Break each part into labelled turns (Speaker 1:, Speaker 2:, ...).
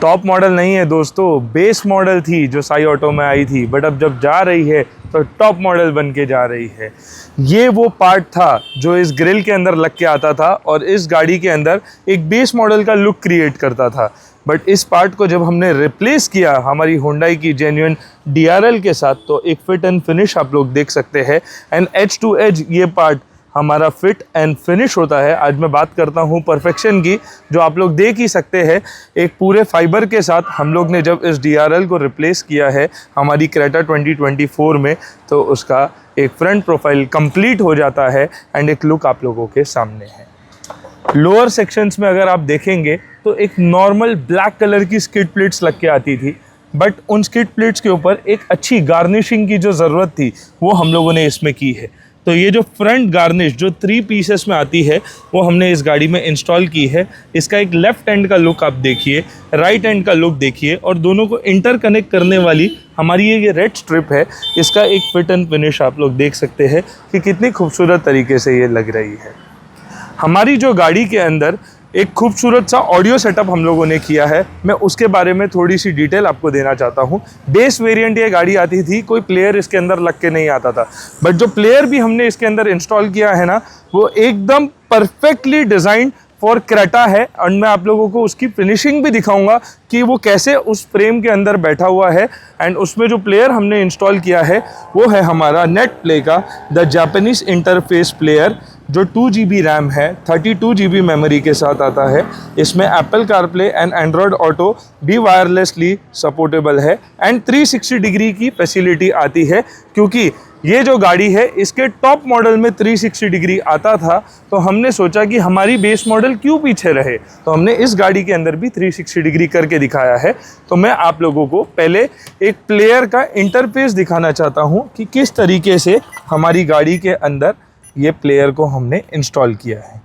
Speaker 1: Top model नहीं है दोस्तों, बेस मॉडल थी जो साई ऑटो में आई थी, बट अब जब जा रही है तो टॉप मॉडल बन के जा रही है। ये वो पार्ट था जो इस ग्रिल के अंदर लग के आता था और इस गाड़ी के अंदर एक बेस मॉडल का लुक क्रिएट करता था। बट इस पार्ट को जब हमने रिप्लेस किया हमारी होंडाई की जेन्युइन DRL के साथ, तो एक फिट एंड फिनिश आप लोग देख सकते हैं। एंड एज टू एज ये पार्ट हमारा फिट एंड फिनिश होता है। आज मैं बात करता हूँ परफेक्शन की, जो आप लोग देख ही सकते हैं। एक पूरे फाइबर के साथ हम लोग ने जब इस DRL को रिप्लेस किया है हमारी क्रेटा 2024 में, तो उसका एक फ्रंट प्रोफाइल कंप्लीट हो जाता है एंड एक लुक आप लोगों के सामने है। लोअर सेक्शंस में अगर आप देखेंगे तो एक नॉर्मल ब्लैक कलर की स्किड प्लेट्स लग के आती थी, बट उन स्किड प्लेट्स के ऊपर एक अच्छी गार्निशिंग की जो ज़रूरत थी वो हम लोगों ने इसमें की है। तो ये जो फ्रंट गार्निश जो 3 पीसेस में आती है वो हमने इस गाड़ी में इंस्टॉल की है। इसका एक लेफ़्ट हैंड का लुक आप देखिए, राइट हैंड का लुक देखिए, और दोनों को इंटरकनेक्ट करने वाली हमारी ये रेड स्ट्रिप है। इसका एक फिट एंड फिनिश आप लोग देख सकते हैं कि कितनी खूबसूरत तरीके से ये लग रही है। हमारी जो गाड़ी के अंदर एक खूबसूरत सा ऑडियो सेटअप हम लोगों ने किया है, मैं उसके बारे में थोड़ी सी डिटेल आपको देना चाहता हूँ। बेस वेरिएंट ये गाड़ी आती थी, कोई प्लेयर इसके अंदर लग के नहीं आता था, बट जो प्लेयर भी हमने इसके अंदर इंस्टॉल किया है ना, वो एकदम परफेक्टली डिज़ाइन फॉर क्रेटा है। और मैं आप लोगों को उसकी फिनिशिंग भी दिखाऊंगा कि वो कैसे उस फ्रेम के अंदर बैठा हुआ है। एंड उसमें जो प्लेयर हमने इंस्टॉल किया है वो है हमारा नेट प्ले का द जापानीज इंटरफेस प्लेयर, जो 2 GB रैम है, 32 GB मेमोरी के साथ आता है। इसमें Apple CarPlay and Android auto भी वायरलेसली सपोर्टेबल है एंड 360 डिग्री की फैसिलिटी आती है, क्योंकि ये जो गाड़ी है इसके टॉप मॉडल में 360 डिग्री आता था। तो हमने सोचा कि हमारी बेस मॉडल क्यों पीछे रहे, तो हमने इस गाड़ी के अंदर भी 360 डिग्री करके दिखाया है। तो मैं आप लोगों को पहले एक प्लेयर का इंटरफेस दिखाना चाहता हूँ कि किस तरीके से हमारी गाड़ी के अंदर ये प्लेयर को हमने इंस्टॉल किया है।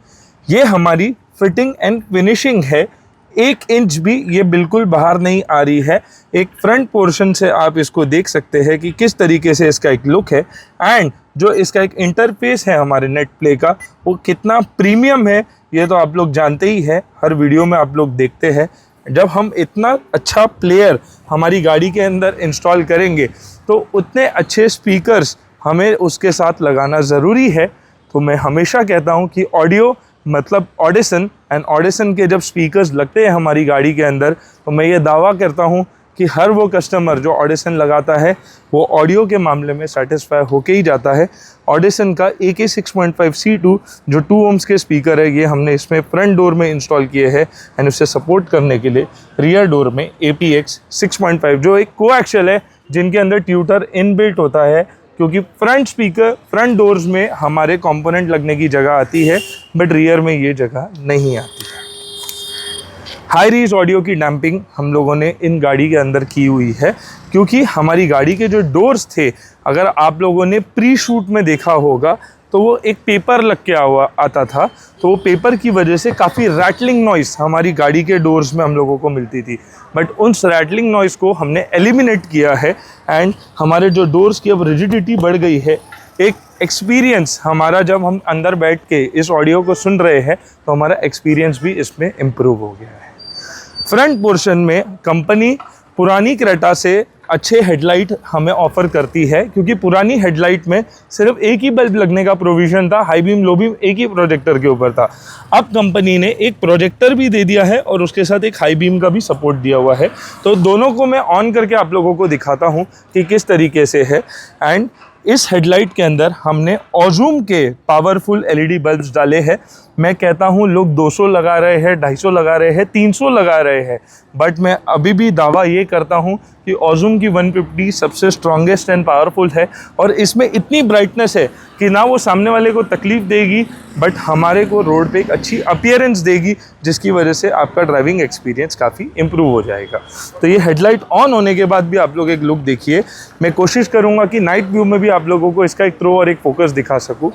Speaker 1: ये हमारी फिटिंग एंड फिनिशिंग है, 1 इंच भी ये बिल्कुल बाहर नहीं आ रही है। एक फ्रंट पोर्शन से आप इसको देख सकते हैं कि किस तरीके से इसका एक लुक है। एंड जो इसका एक इंटरफेस है हमारे नेट प्ले का, वो कितना प्रीमियम है ये तो आप लोग जानते ही है, हर वीडियो में आप लोग देखते हैं। जब हम इतना अच्छा प्लेयर हमारी गाड़ी के अंदर इंस्टॉल करेंगे तो उतने अच्छे स्पीकर्स हमें उसके साथ लगाना ज़रूरी है। तो मैं हमेशा कहता हूँ कि ऑडियो मतलब ऑडिशन, एंड ऑडिशन के जब स्पीकर्स लगते हैं हमारी गाड़ी के अंदर, तो मैं ये दावा करता हूँ कि हर वो कस्टमर जो ऑडिशन लगाता है वो ऑडियो के मामले में सेटिस्फाई होके ही जाता है। ऑडिशन का AK 6.5 C2 जो 2 ohms के स्पीकर है, ये हमने इसमें फ्रंट डोर में इंस्टॉल किए हैं एंड उससे सपोर्ट करने के लिए रियर डोर में APX 6.5 जो एक कोएक्सियल है, जिनके अंदर ट्यूटर इनबिल्ट होता है, क्योंकि फ्रंट स्पीकर फ्रंट डोर्स में हमारे कंपोनेंट लगने की जगह आती है, बट रियर में ये जगह नहीं आती है। हाई रीज ऑडियो की डैम्पिंग हम लोगों ने इन गाड़ी के अंदर की हुई है, क्योंकि हमारी गाड़ी के जो डोर्स थे, अगर आप लोगों ने प्री शूट में देखा होगा तो वो एक पेपर लग के आता था, तो वो पेपर की वजह से काफ़ी रैटलिंग नॉइस हमारी गाड़ी के डोर्स में हम लोगों को मिलती थी। बट उस रैटलिंग नॉइस को हमने एलिमिनेट किया है एंड हमारे जो डोर्स की अब रिजिडिटी बढ़ गई है। एक एक्सपीरियंस हमारा, जब हम अंदर बैठ के इस ऑडियो को सुन रहे हैं तो हमारा एक्सपीरियंस भी इसमें इम्प्रूव हो गया है। फ्रंट पोर्शन में कंपनी पुरानी क्रेटा से अच्छे हेडलाइट हमें ऑफ़र करती है, क्योंकि पुरानी हेडलाइट में सिर्फ एक ही बल्ब लगने का प्रोविज़न था, हाई बीम लो बीम एक ही प्रोजेक्टर के ऊपर था। अब कंपनी ने एक प्रोजेक्टर भी दे दिया है और उसके साथ एक हाई बीम का भी सपोर्ट दिया हुआ है। तो दोनों को मैं ऑन करके आप लोगों को दिखाता हूँ कि किस तरीके से है। एंड इस हेडलाइट के अंदर हमने ऑजूम के पावरफुल LED बल्ब्स डाले हैं। मैं कहता हूँ लोग 200 लगा रहे हैं, 250 लगा रहे हैं, 300 लगा रहे हैं, बट मैं अभी भी दावा ये करता हूँ कि ऑजूम की 150 सबसे स्ट्रॉन्गेस्ट एंड पावरफुल है। और इसमें इतनी ब्राइटनेस है कि ना वो सामने वाले को तकलीफ़ देगी, बट हमारे को रोड पे एक अच्छी अपीयरेंस देगी, जिसकी वजह से आपका ड्राइविंग एक्सपीरियंस काफ़ी इम्प्रूव हो जाएगा। तो ये हेडलाइट ऑन होने के बाद भी आप लोग एक लुक देखिए। मैं कोशिश करूँगा कि नाइट व्यू में भी आप लोगों को इसका एक थ्रो और एक फोकस दिखा सकूँ।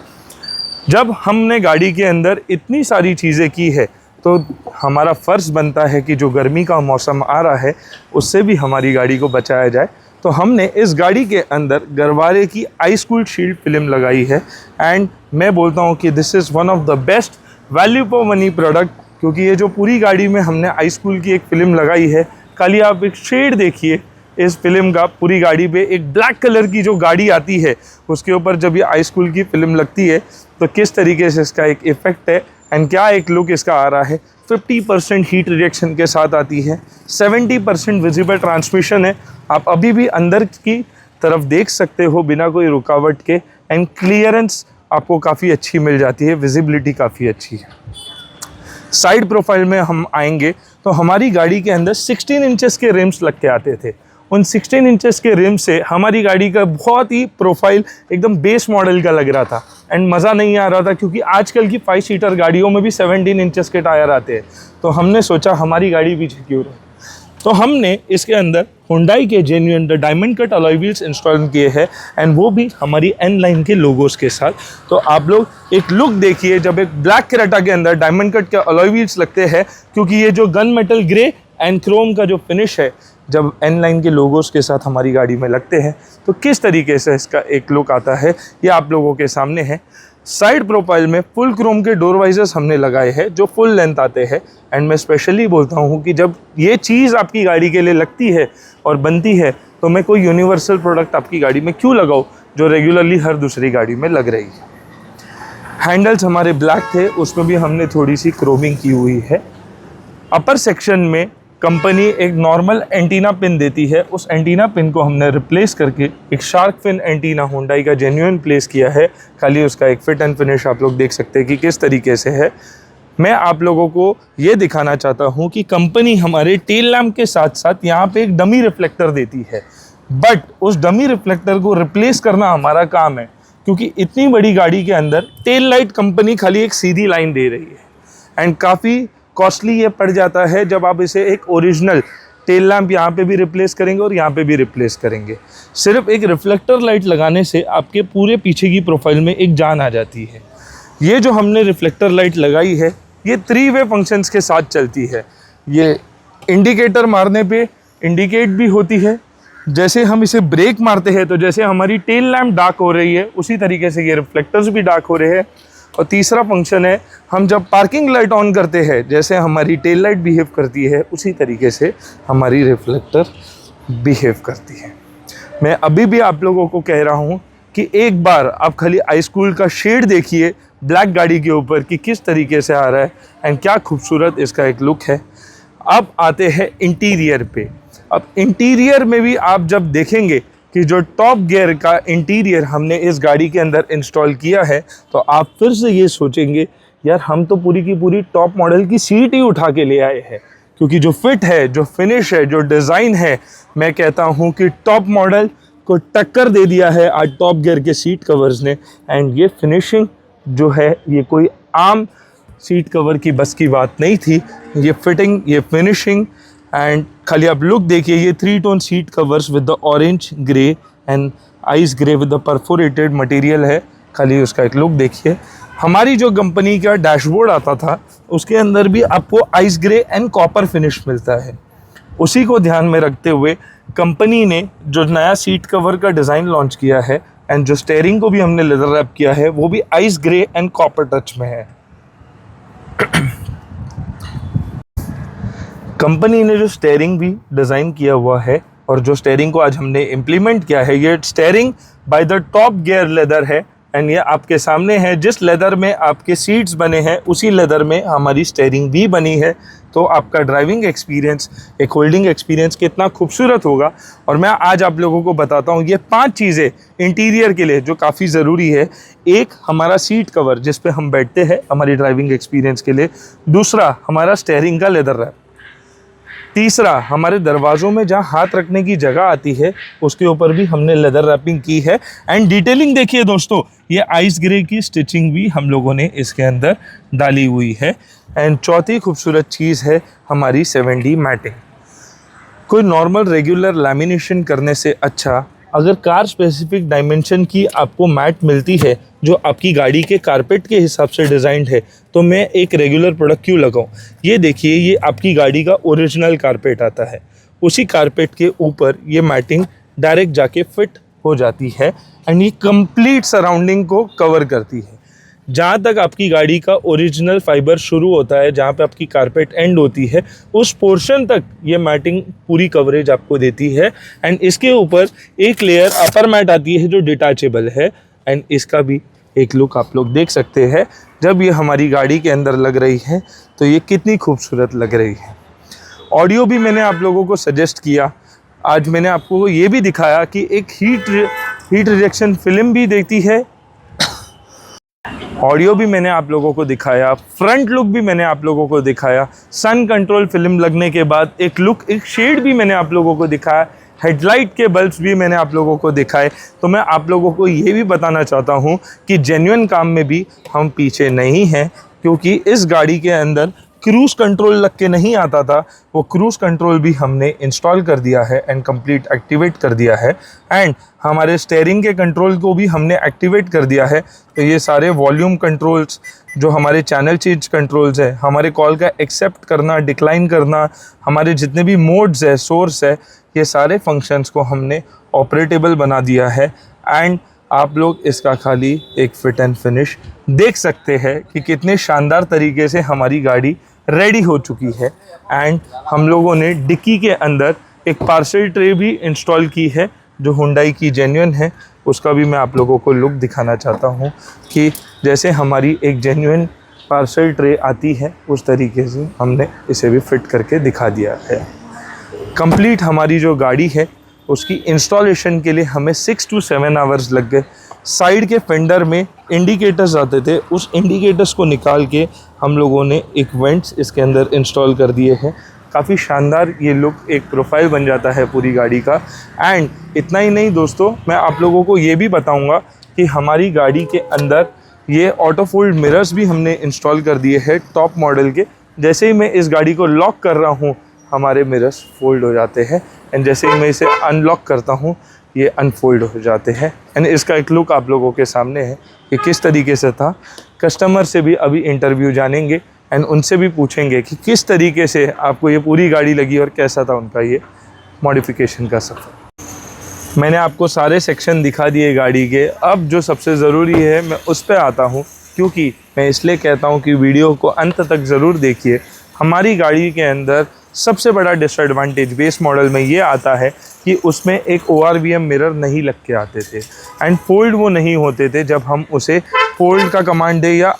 Speaker 1: जब हमने गाड़ी के अंदर इतनी सारी चीज़ें की है, तो हमारा फ़र्ज़ बनता है कि जो गर्मी का मौसम आ रहा है उससे भी हमारी गाड़ी को बचाया जाए। तो हमने इस गाड़ी के अंदर गरवारे की आइस कूल्ड शील्ड फिल्म लगाई है। एंड मैं बोलता हूँ कि this is one of the best value for money product, क्योंकि ये जो पूरी गाड़ी में हमने आइस कूल की एक फिल्म लगाई है, खाली आप एक शेड देखिए इस फिल्म का पूरी गाड़ी पे। एक ब्लैक कलर की जो गाड़ी आती है उसके ऊपर जब ये हाई स्कूल की फिल्म लगती है तो किस तरीके से इसका एक इफ़ेक्ट है एंड क्या एक लुक इसका आ रहा है। 50% हीट रिजेक्शन के साथ आती है, 70% विजिबल ट्रांसमिशन है। आप अभी भी अंदर की तरफ देख सकते हो बिना कोई रुकावट के एंड क्लियरेंस आपको काफ़ी अच्छी मिल जाती है, विजिबिलिटी काफ़ी अच्छी है। साइड प्रोफाइल में हम आएंगे तो हमारी गाड़ी के अंदर 16 इंचेस के रिम्स लग के आते थे। उन 16 इंचेस के रिम से हमारी गाड़ी का बहुत ही प्रोफाइल एकदम बेस मॉडल का लग रहा था एंड मज़ा नहीं आ रहा था, क्योंकि आजकल की 5 सीटर गाड़ियों में भी 17 इंचेस के टायर आते हैं। तो हमने सोचा हमारी गाड़ी पीछे क्यों रहे, तो हमने इसके अंदर हुंडई के genuine diamond cut alloy wheels install किए हैं एंड वो भी हमारी एन लाइन के लोगोस के साथ। तो आप लोग एक लुक देखिए जब एक ब्लैक क्रेटा के अंदर डायमंड कट के अलॉय व्हील्स लगते हैं, क्योंकि ये जो gun metal grey and Chrome का जो फिनिश है जब एन लाइन के लोगोस के साथ हमारी गाड़ी में लगते हैं तो किस तरीके से इसका एक लुक आता है ये आप लोगों के सामने है। साइड प्रोफाइल में फुल क्रोम के डोर वाइजर्स हमने लगाए हैं जो फुल लेंथ आते हैं एंड मैं स्पेशली बोलता हूँ कि जब ये चीज़ आपकी गाड़ी के लिए लगती है और बनती है तो मैं कोई यूनिवर्सल प्रोडक्ट आपकी गाड़ी में क्यों लगाऊँ जो रेगुलरली हर दूसरी गाड़ी में लग रही है। हैंडल्स हमारे ब्लैक थे, उसमें भी हमने थोड़ी सी क्रोमिंग की हुई है। अपर सेक्शन में कंपनी एक नॉर्मल एंटीना पिन देती है, उस एंटीना पिन को हमने रिप्लेस करके एक शार्क फिन एंटीना हुंडई का जेन्युइन प्लेस किया है। खाली उसका एक फिट एंड फिनिश आप लोग देख सकते हैं कि किस तरीके से है। मैं आप लोगों को ये दिखाना चाहता हूँ कि कंपनी हमारे टेल लैम्प के साथ साथ यहाँ पे एक डमी रिफ्लेक्टर देती है, बट उस डमी रिफ्लेक्टर को रिप्लेस करना हमारा काम है, क्योंकि इतनी बड़ी गाड़ी के अंदर टेल लाइट कंपनी खाली एक सीधी लाइन दे रही है एंड काफ़ी कॉस्टली ये पड़ जाता है जब आप इसे एक ओरिजिनल टेल लैम्प यहाँ पे भी रिप्लेस करेंगे और यहाँ पे भी रिप्लेस करेंगे। सिर्फ एक रिफ्लेक्टर लाइट लगाने से आपके पूरे पीछे की प्रोफाइल में एक जान आ जाती है। ये जो हमने रिफ्लेक्टर लाइट लगाई है ये 3 वे फंक्शंस के साथ चलती है। ये इंडिकेटर मारने पे इंडिकेट भी होती है, जैसे हम इसे ब्रेक मारते हैं तो जैसे हमारी टेल लैम्प डार्क हो रही है उसी तरीके से ये रिफ्लेक्टर्स भी डार्क हो रहे हैं। और तीसरा फंक्शन है हम जब पार्किंग लाइट ऑन करते हैं जैसे हमारी टेल लाइट बिहेव करती है उसी तरीके से हमारी रिफ्लेक्टर बिहेव करती है। मैं अभी भी आप लोगों को कह रहा हूँ कि एक बार आप खाली हाई स्कूल का शेड देखिए ब्लैक गाड़ी के ऊपर कि किस तरीके से आ रहा है एंड क्या खूबसूरत इसका एक लुक है। अब आते हैं इंटीरियर पे। अब इंटीरियर में भी आप जब देखेंगे कि जो टॉप गियर का इंटीरियर हमने इस गाड़ी के अंदर इंस्टॉल किया है तो आप फिर से ये सोचेंगे यार हम तो पूरी की पूरी टॉप मॉडल की सीट ही उठा के ले आए हैं, क्योंकि जो फिट है, जो फिनिश है, जो डिज़ाइन है, मैं कहता हूँ कि टॉप मॉडल को टक्कर दे दिया है आज टॉप गियर के सीट कवर्स ने। एंड ये फिनिशिंग जो है ये कोई आम सीट कवर की बस की बात नहीं थी। ये फिटिंग, ये फिनिशिंग एंड खाली आप लुक देखिए, ये 3 tone seat covers with the orange grey and ice grey with the perforated material है। खाली उसका एक लुक देखिए। हमारी जो कंपनी का डैशबोर्ड आता था उसके अंदर भी आपको ice grey and copper finish मिलता है। उसी को ध्यान में रखते हुए कंपनी ने जो नया सीट कवर का डिज़ाइन लॉन्च किया है एंड जो स्टेयरिंग को भी हमने लेदर रैप किया है वो भी ice grey and copper touch में है। कंपनी ने जो स्टेयरिंग भी डिज़ाइन किया हुआ है और जो स्टेयरिंग को आज हमने इम्प्लीमेंट किया है ये steering by the top gear leather है एंड ये आपके सामने है। जिस लेदर में आपके सीट्स बने हैं उसी लेदर में हमारी स्टेयरिंग भी बनी है। तो आपका ड्राइविंग एक्सपीरियंस, एक होल्डिंग एक्सपीरियंस कितना खूबसूरत होगा। और मैं आज आप लोगों को बताता हूँ ये 5 चीज़ें इंटीरियर के लिए जो काफ़ी ज़रूरी है। एक, हमारा सीट कवर जिस पे हम बैठते हैं हमारी ड्राइविंग एक्सपीरियंस के लिए। दूसरा, हमारा स्टेयरिंग का लेदर रैप। तीसरा, हमारे दरवाज़ों में जहाँ हाथ रखने की जगह आती है उसके ऊपर भी हमने लेदर रैपिंग की है। एंड डिटेलिंग देखिए दोस्तों, ये आइस ग्रे की स्टिचिंग भी हम लोगों ने इसके अंदर डाली हुई है। एंड चौथी खूबसूरत चीज़ है हमारी 7D मैटिंग। कोई नॉर्मल रेगुलर लैमिनेशन करने से अच्छा अगर कार स्पेसिफिक डायमेंशन की आपको मैट मिलती है जो आपकी गाड़ी के कारपेट के हिसाब से डिज़ाइंड है तो मैं एक रेगुलर प्रोडक्ट क्यों लगाऊं। ये देखिए, ये आपकी गाड़ी का ओरिजिनल कारपेट आता है, उसी कारपेट के ऊपर ये मैटिंग डायरेक्ट जाके फिट हो जाती है एंड ये कंप्लीट सराउंडिंग को कवर करती है। जहाँ तक आपकी गाड़ी का ओरिजिनल फाइबर शुरू होता है, जहाँ पे आपकी कारपेट एंड होती है, उस पोर्शन तक ये मैटिंग पूरी कवरेज आपको देती है। एंड इसके ऊपर एक लेयर अपर मैट आती है जो डिटैचेबल है। एंड इसका भी एक लुक आप लोग देख सकते हैं। जब ये हमारी गाड़ी के अंदर लग रही है तो ये कितनी खूबसूरत लग रही है। ऑडियो भी मैंने आप लोगों को सजेस्ट किया। आज मैंने आपको ये भी दिखाया कि एक हीट रिजेक्शन फिल्म भी देती है। ऑडियो भी मैंने आप लोगों को दिखाया, फ्रंट लुक भी मैंने आप लोगों को दिखाया, सन कंट्रोल फिल्म लगने के बाद एक लुक, एक शेड भी मैंने आप लोगों को दिखाया, हेडलाइट के बल्ब्स भी मैंने आप लोगों को दिखाए। तो मैं आप लोगों को ये भी बताना चाहता हूँ कि जेन्युइन काम में भी हम पीछे नहीं हैं, क्योंकि इस गाड़ी के अंदर क्रूज़ कंट्रोल लग के नहीं आता था, वो क्रूज़ कंट्रोल भी हमने इंस्टॉल कर दिया है एंड कंप्लीट एक्टिवेट कर दिया है। एंड हमारे स्टीयरिंग के कंट्रोल को भी हमने एक्टिवेट कर दिया है। तो ये सारे वॉल्यूम कंट्रोल्स, जो हमारे चैनल चेंज कंट्रोल्स है, हमारे कॉल का एक्सेप्ट करना, डिक्लाइन करना, हमारे जितने भी मोड्स है, सोर्स है, ये सारे फंक्शंस को हमने ऑपरेटेबल बना दिया है। एंड आप लोग इसका खाली एक फिट एंड फिनिश देख सकते हैं कि कितने शानदार तरीके से हमारी गाड़ी रेडी हो चुकी है। एंड हम लोगों ने डिक्की के अंदर एक पार्सल ट्रे भी इंस्टॉल की है जो हुंडई की जेन्युइन है। उसका भी मैं आप लोगों को लुक दिखाना चाहता हूँ कि जैसे हमारी एक जेन्युइन पार्सल ट्रे आती है उस तरीके से हमने इसे भी फिट करके दिखा दिया है। कंप्लीट हमारी जो गाड़ी है उसकी इंस्टॉलेशन के लिए हमें 6 to 7 आवर्स लग गए। साइड के फेंडर में इंडिकेटर्स आते थे, उस इंडिकेटर्स को निकाल के हम लोगों ने एक वेंट्स इसके अंदर इंस्टॉल कर दिए हैं। काफ़ी शानदार ये लुक, एक प्रोफाइल बन जाता है पूरी गाड़ी का। एंड इतना ही नहीं दोस्तों, मैं आप लोगों को ये भी बताऊंगा कि हमारी गाड़ी के अंदर ये ऑटो फोल्ड मिरर्स भी हमने इंस्टॉल कर दिए हैं टॉप मॉडल के। जैसे ही मैं इस गाड़ी को लॉक कर रहा हूँ हमारे मिरर्स फोल्ड हो जाते हैं, एंड जैसे ही मैं इसे अनलॉक करता हूँ ये अनफोल्ड हो जाते हैं। एंड इसका एक लुक आप लोगों के सामने है कि किस तरीके से था। कस्टमर से भी अभी इंटरव्यू जानेंगे एंड उनसे भी पूछेंगे कि किस तरीके से आपको ये पूरी गाड़ी लगी और कैसा था उनका ये मॉडिफिकेशन का सफ़र। मैंने आपको सारे सेक्शन दिखा दिए गाड़ी के। अब जो सबसे ज़रूरी है मैं उस पर आता हूँ, क्योंकि मैं इसलिए कहता हूँ कि वीडियो को अंत तक ज़रूर देखिए। हमारी गाड़ी के अंदर सबसे बड़ा डिसएडवांटेज बेस मॉडल में ये आता है कि उसमें एक ORVM मिरर नहीं लग के आते थे एंड फोल्ड वो नहीं होते थे जब हम उसे फोल्ड का कमांड दे या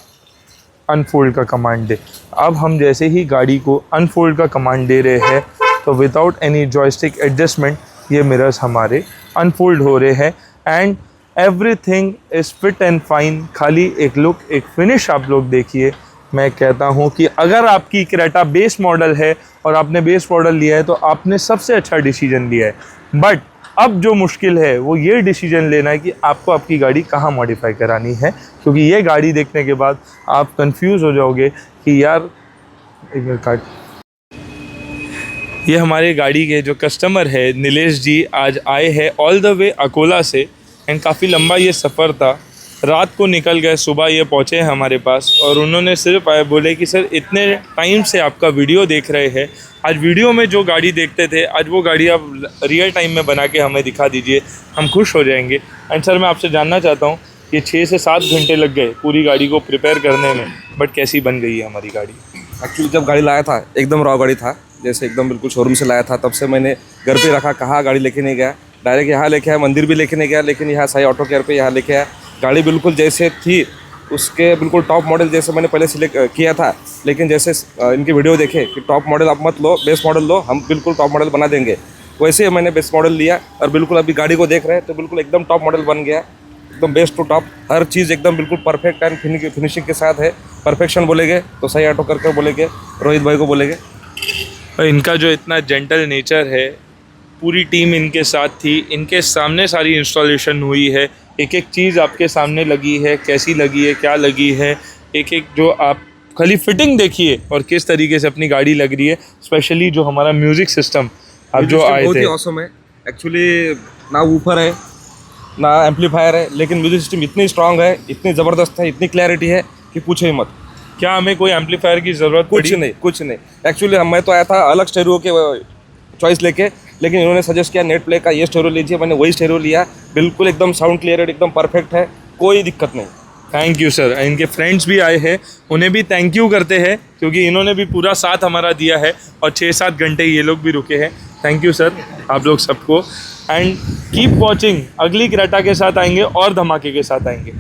Speaker 1: अनफोल्ड का कमांड दे। अब हम जैसे ही गाड़ी को अनफोल्ड का कमांड दे रहे हैं तो विदाउट एनी जॉयस्टिक एडजस्टमेंट ये मिरर्स हमारे अनफोल्ड हो रहे हैं and everything is fit and fine. खाली एक लुक, एक फिनिश आप लोग देखिए। मैं कहता हूं कि अगर आपकी क्रेटा बेस मॉडल है और आपने बेस मॉडल लिया है तो आपने सबसे अच्छा डिसीजन लिया है। बट अब जो मुश्किल है वो ये डिसीजन लेना है कि आपको आपकी गाड़ी कहाँ मॉडिफाई करानी है, क्योंकि ये गाड़ी देखने के बाद आप कंफ्यूज हो जाओगे कि यार एक मिनट काट। ये हमारे गाड़ी के जो कस्टमर है नीलेश जी आज आए हैं ऑल द वे अकोला से एंड काफ़ी लंबा ये सफ़र था। रात को निकल गए, सुबह ये पहुँचे हैं हमारे पास और उन्होंने सिर्फ आए बोले कि सर इतने टाइम से आपका वीडियो देख रहे हैं, आज वीडियो में जो गाड़ी देखते थे आज वो गाड़ी आप रियल टाइम में बना के हमें दिखा दीजिए, हम खुश हो जाएंगे। एंड सर मैं आपसे जानना चाहता हूँ कि 6 से 7 घंटे लग गए पूरी गाड़ी को प्रिपेयर करने में, बट कैसी बन गई है हमारी गाड़ी?
Speaker 2: एक्चुअली जब गाड़ी लाया था एकदम रॉ गाड़ी था, जैसे एकदम बिल्कुल शोरूम से लाया था, तब से मैंने घर पे रखा, कहाँ गाड़ी लेके नहीं गया, डायरेक्ट यहाँ लेके आया, मंदिर भी लेके नहीं गया, लेकिन यहाँ साई ऑटो केयर पे यहाँ लेके आया। गाड़ी बिल्कुल जैसे थी उसके बिल्कुल टॉप मॉडल जैसे मैंने पहले सिलेक्ट किया था, लेकिन जैसे इनकी वीडियो देखे कि टॉप मॉडल आप मत लो, बेस मॉडल लो, हम बिल्कुल टॉप मॉडल बना देंगे, वैसे मैंने बेस मॉडल लिया और बिल्कुल अभी गाड़ी को देख रहे हैं तो बिल्कुल एकदम टॉप मॉडल बन गया, एकदम बेस्ट टू टॉप। हर चीज़ एकदम बिल्कुल परफेक्ट एंड फिनिशिंग के साथ है। परफेक्शन बोलेंगे तो साई ऑटो करके बोलेंगे, रोहित भाई को बोलेंगे।
Speaker 1: और इनका जो इतना जेंटल नेचर है, पूरी टीम इनके साथ थी, इनके सामने सारी इंस्टॉलेशन हुई है, एक एक चीज़ आपके सामने लगी है, कैसी लगी है, क्या लगी है, एक एक जो आप खाली फिटिंग देखिए और किस तरीके से अपनी गाड़ी लग रही है। स्पेशली जो हमारा म्यूज़िक सिस्टम अब जो आए
Speaker 2: बहुत
Speaker 1: थे,
Speaker 2: ही ऑसम है। एक्चुअली ना ऊपर है ना एम्पलीफायर है, लेकिन म्यूजिक सिस्टम इतनी स्ट्रांग है, इतनी ज़बरदस्त है, इतनी क्लैरिटी है कि पूछो ही मत।
Speaker 1: क्या हमें कोई एम्पलीफायर की ज़रूरत पड़ी?
Speaker 2: कुछ नहीं। एक्चुअली मैं तो आया था अलग स्टेरियो के चॉइस लेके, लेकिन इन्होंने सजेस्ट किया नेट प्ले का ये स्टेरियो लीजिए, मैंने वही स्टेरियो लिया। बिल्कुल एकदम साउंड क्लियर, एकदम परफेक्ट है, कोई दिक्कत नहीं।
Speaker 1: Thank you sir. इनके फ्रेंड्स भी आए हैं, उन्हें भी थैंक यू करते हैं क्योंकि इन्होंने भी पूरा साथ हमारा दिया है और 6-7 घंटे ये लोग भी रुके हैं। थैंक यू सर आप लोग सबको, एंड कीप वॉचिंग। अगली क्रेटा के साथ आएंगे और धमाके के साथ आएंगे।